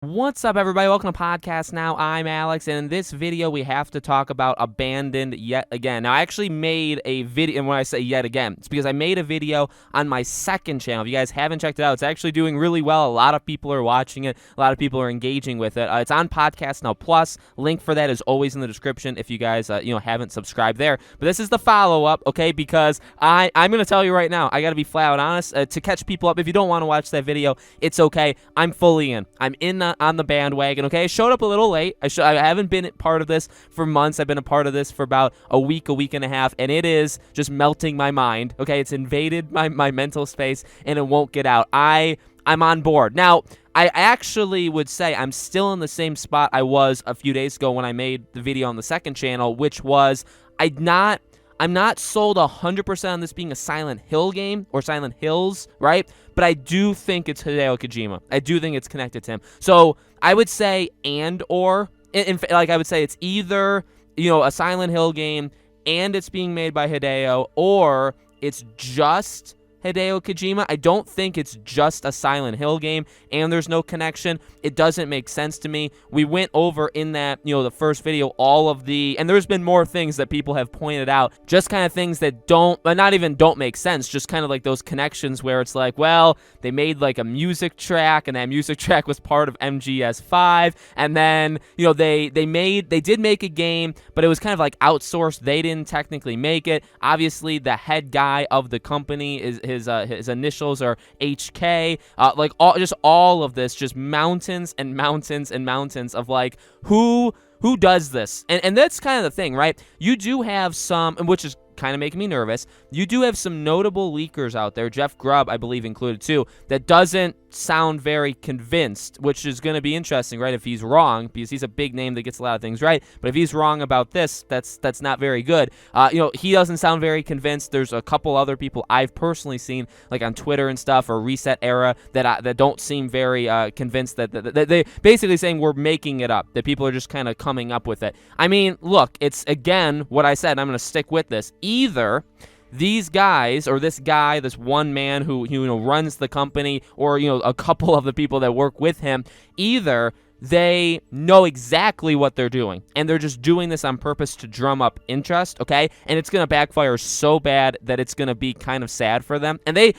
What's up, everybody? Welcome to Podcast Now. I'm Alex, and in this video, we have to talk about Abandoned yet again. Now, I actually made a video, and when I say yet again, it's because I made a video on my second channel. If you guys haven't checked it out, it's actually doing really well. A lot of people are watching it. A lot of people are engaging with it. It's on Podcast Now Plus. Link for that is always in the description if you guys, haven't subscribed there. But this is the follow-up, okay? Because I'm going to tell you right now, I got to be flat out honest. To catch people up, if you don't want to watch that video, it's okay. I'm fully in. I'm in on the bandwagon, okay? I showed up a little late. I haven't been part of this for months. I've been a part of this for about a week and a half, and it is just melting my mind, okay? It's invaded my mental space, and it won't get out. I'm on board. Now, I actually would say I'm still in the same spot I was a few days ago when I made the video on the second channel, which was I'm not sold 100% on this being a Silent Hill game or Silent Hills, right? But I do think it's Hideo Kojima. I do think it's connected to him. So I would say I would say it's either, a Silent Hill game and it's being made by Hideo, or it's just Hideo Kojima. I don't think it's just a Silent Hill game and there's no connection. It doesn't make sense to me. We went over in that, the first video, all of and there's been more things that people have pointed out, just kind of things that don't make sense, just kind of like those connections where it's like, well, they made like a music track and that music track was part of MGS5, and then, they did make a game, but it was kind of like outsourced. They didn't technically make it. Obviously, the head guy of the company is his initials are HK. All of this, just mountains and mountains and mountains of like who does this, and that's kind of the thing, right? You do have some, which is kind of making me nervous. You do have some notable leakers out there, Jeff Grubb, I believe, included too, that doesn't sound very convinced, which is going to be interesting, right? If he's wrong, because he's a big name that gets a lot of things right, but if he's wrong about this, that's not very good. He doesn't sound very convinced. There's a couple other people I've personally seen, like on Twitter and stuff, or Reset Era, that don't seem very convinced that they basically saying we're making it up, that people are just kind of coming up with it. I mean, look, it's again what I said, and I'm going to stick with this. Either these guys, or this guy, this one man who runs the company, or a couple of the people that work with him, either they know exactly what they're doing and they're just doing this on purpose to drum up interest, okay? And it's going to backfire so bad that it's going to be kind of sad for them. And they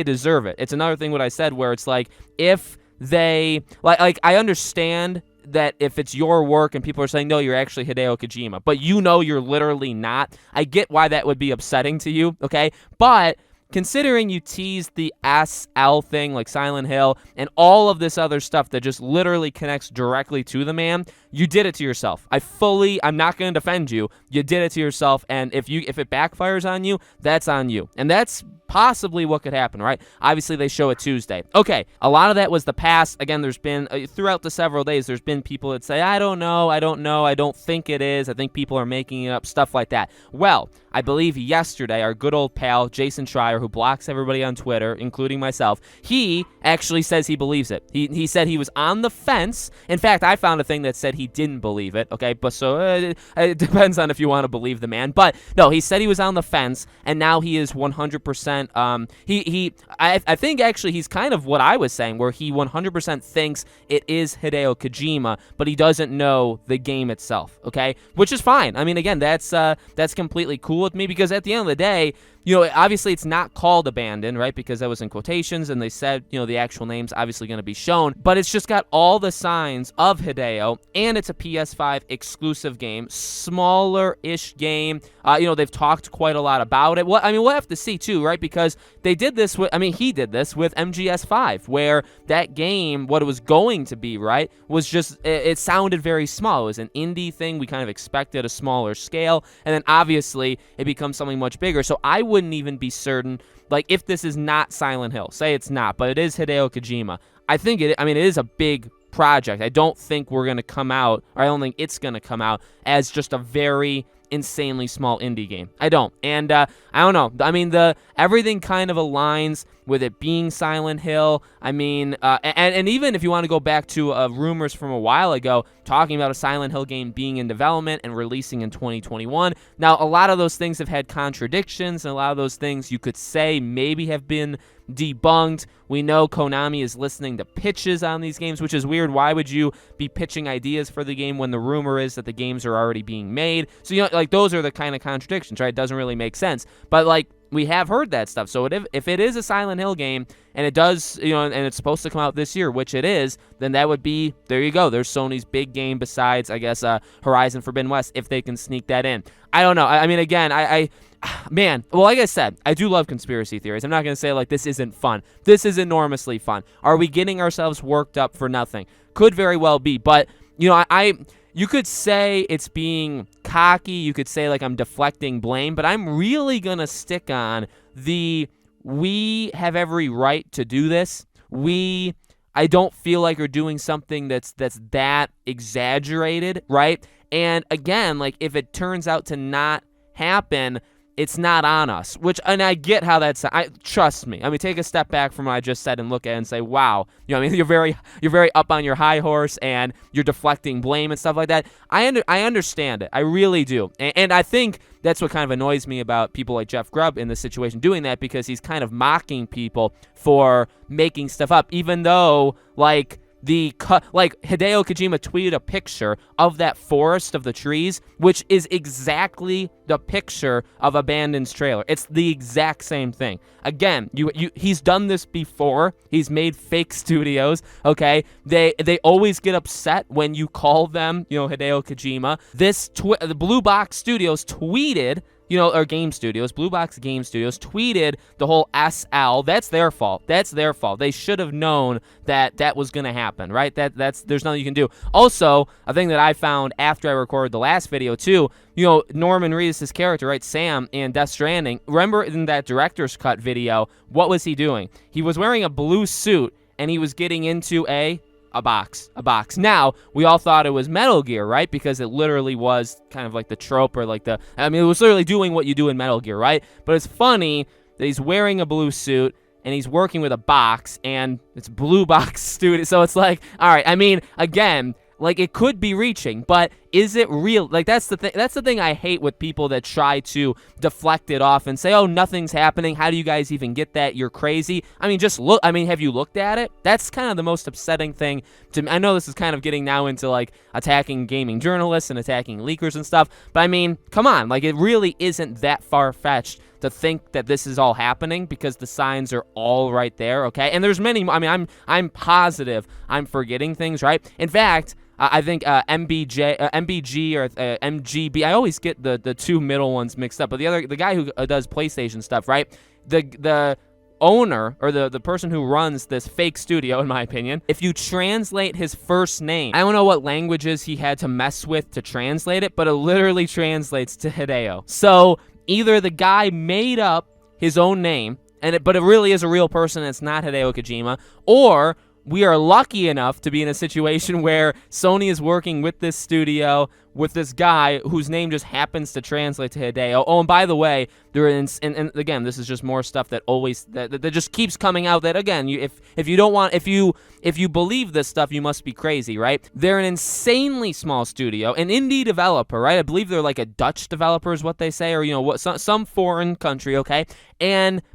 deserve it. It's another thing what I said, where it's like, if they like I understand that if it's your work and people are saying, no, you're actually Hideo Kojima, but you're literally not. I get why that would be upsetting to you, okay? But considering you teased the SL thing, like Silent Hill, and all of this other stuff that just literally connects directly to the man, you did it to yourself. I'm not going to defend you. You did it to yourself, and if it backfires on you, that's on you. And that's possibly what could happen, right? Obviously, they show it Tuesday. Okay, a lot of that was the past. Again, there's been, throughout the several days, there's been people that say, I don't know, I don't think it is, I think people are making it up, stuff like that. Well, I believe yesterday, our good old pal, Jason Schreier, who blocks everybody on Twitter, including myself, he actually says he believes it. He said he was on the fence. In fact, I found a thing that said he didn't believe it, okay? But so it depends on if you want to believe the man. But no, he said he was on the fence, and now he is 100%. I think actually he's kind of what I was saying, where he 100% thinks it is Hideo Kojima, but he doesn't know the game itself, okay? Which is fine. I mean, again, that's completely cool with me, because at the end of the day, obviously it's not called Abandoned, right? Because that was in quotations, and they said, the actual name's obviously going to be shown. But it's just got all the signs of Hideo, and it's a PS5 exclusive game, smaller-ish game. They've talked quite a lot about it. Well, I mean, we'll have to see too, right? Because he did this with MGS5, where that game, what it was going to be, right, was just, it sounded very small. It was an indie thing. We kind of expected a smaller scale, and then obviously it becomes something much bigger. So I wouldn't even be certain, like, if this is not Silent Hill, say it's not, but it is Hideo Kojima, it is a big project. I don't think we're going to come out, or I don't think it's going to come out as just a very insanely small indie game. I don't. And I don't know. I mean, everything kind of aligns. with it being Silent Hill. I mean, and even if you want to go back to rumors from a while ago, talking about a Silent Hill game being in development and releasing in 2021. Now, a lot of those things have had contradictions, and a lot of those things you could say maybe have been debunked. We know Konami is listening to pitches on these games, which is weird. Why would you be pitching ideas for the game when the rumor is that the games are already being made? So, like, those are the kind of contradictions, right? It doesn't really make sense. But, like, we have heard that stuff. So if it is a Silent Hill game, and it does, and it's supposed to come out this year, which it is, then that would be, there you go. There's Sony's big game besides, I guess, Horizon Forbidden West, if they can sneak that in. I don't know. I mean, again, man, well, like I said, I do love conspiracy theories. I'm not going to say, like, this isn't fun. This is enormously fun. Are we getting ourselves worked up for nothing? Could very well be. But, you could say it's being cocky. You could say, like, I'm deflecting blame. But I'm really going to stick on we have every right to do this. I don't feel like we're doing something that's that exaggerated, right? And, again, like, if it turns out to not happen, it's not on us, and I get how that's. Trust me. I mean, take a step back from what I just said and look at it and say, wow. I mean, you're very up on your high horse and you're deflecting blame and stuff like that. I understand it. I really do, and I think that's what kind of annoys me about people like Jeff Grubb in this situation doing that, because he's kind of mocking people for making stuff up, even though, like, Hideo Kojima tweeted a picture of that forest of the trees, which is exactly the picture of Abandoned's trailer. It's the exact same thing. Again, he's done this before. He's made fake studios, okay? They always get upset when you call them, Hideo Kojima. The Blue Box Studios tweeted, or Game Studios, Blue Box Game Studios tweeted the whole SL. That's their fault. They should have known that was going to happen, right? There's nothing you can do. Also, a thing that I found after I recorded the last video too, Norman Reedus' character, right, Sam, in Death Stranding, remember in that director's cut video, what was he doing? He was wearing a blue suit, and he was getting into a box. Now, we all thought it was Metal Gear, right? Because it literally was kind of like the trope, or like it was literally doing what you do in Metal Gear, right? But it's funny that he's wearing a blue suit and he's working with a box, and it's Blue Box Studio. So it's like, all right, I mean, again, like, it could be reaching, but is it real? Like, that's the thing. That's the thing I hate with people that try to deflect it off and say, oh, nothing's happening. How do you guys even get that? You're crazy. I mean, just look. I mean, have you looked at it? That's kind of the most upsetting thing to me. I know this is kind of getting now into, like, attacking gaming journalists and attacking leakers and stuff, but I mean, come on. Like, it really isn't that far-fetched to think that this is all happening, because the signs are all right there, okay? And there's many. I mean, I'm positive I'm forgetting things, right? In fact, I think MBG or MGB. I always get the two middle ones mixed up. But the guy who does PlayStation stuff, right? The owner, or the person who runs this fake studio, in my opinion, if you translate his first name, I don't know what languages he had to mess with to translate it, but it literally translates to Hideo. So either the guy made up his own name, but it really is a real person and it's not Hideo Kojima, or we are lucky enough to be in a situation where Sony is working with this studio, with this guy whose name just happens to translate to Hideo. Oh, and by the way, and again, this is just more stuff that just keeps coming out. That again, if you believe this stuff, you must be crazy, right? They're an insanely small studio, an indie developer, right? I believe they're like a Dutch developer, is what they say, or some foreign country, okay?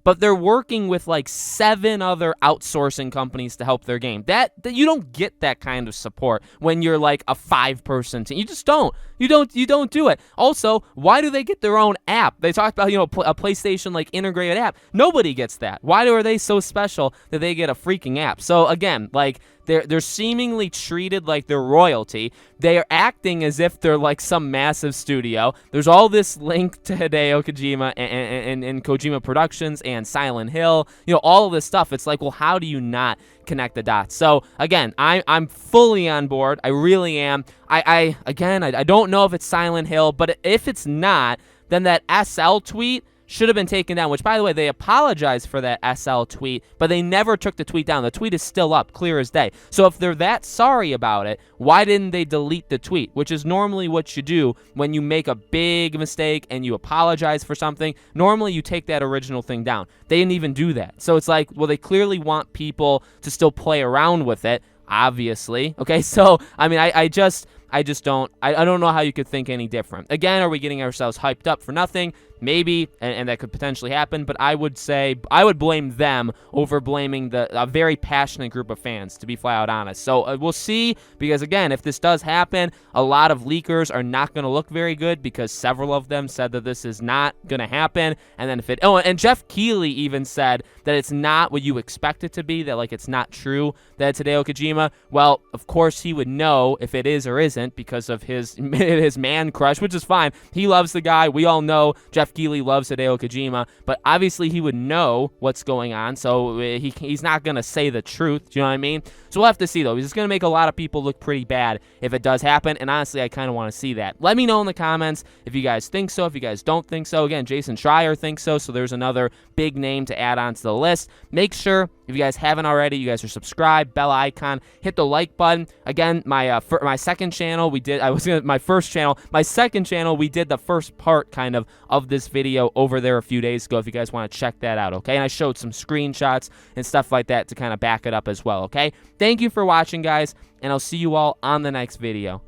But they're working with like 7 other outsourcing companies to help their game. That you don't get that kind of support when you're like a 5-person team. You just don't. You don't do it. Also, why do they get their own app? They talked about, a PlayStation like integrated app. Nobody gets that. Why are they so special that they get a freaking app? So again, like, they're seemingly treated like they're royalty. They are acting as if they're like some massive studio. There's all this link to Hideo Kojima and Kojima Productions and Silent Hill. All of this stuff. It's like, well, how do you not connect the dots? So again, I'm fully on board. I really am. I don't know if it's Silent Hill, but if it's not, then that SL tweet should have been taken down, which, by the way, they apologized for that SL tweet, but they never took the tweet down. The tweet is still up, clear as day. So if they're that sorry about it, why didn't they delete the tweet, which is normally what you do when you make a big mistake and you apologize for something. Normally, you take that original thing down. They didn't even do that. So it's like, well, they clearly want people to still play around with it, obviously. Okay, so, I mean, I just don't know how you could think any different. Again, are we getting ourselves hyped up for nothing? Maybe, and that could potentially happen, but I would say, I would blame them over blaming a very passionate group of fans, to be flat out honest. So we'll see, because again, if this does happen, a lot of leakers are not going to look very good, because several of them said that this is not going to happen, and then and Jeff Keighley even said that it's not what you expect it to be, that like it's not true that it's Hideo Kojima. Well, of course he would know if it is or isn't, because of his man crush, which is fine. He loves the guy. We all know Jeff Keighley loves Hideo Kojima, but obviously he would know what's going on, so he's not going to say the truth. Do you know what I mean? So we'll have to see, though. It's going to make a lot of people look pretty bad if it does happen, and honestly, I kind of want to see that. Let me know in the comments if you guys think so, if you guys don't think so. Again, Jason Schreier thinks so there's another big name to add on to the list. Make sure, if you guys haven't already, you guys are subscribed, bell icon, hit the like button. Again, my second channel, my first channel, my second channel, we did the first part kind of this video over there a few days ago, if you guys want to check that out, okay? And I showed some screenshots and stuff like that to kind of back it up as well, okay? Thank you for watching, guys, and I'll see you all on the next video.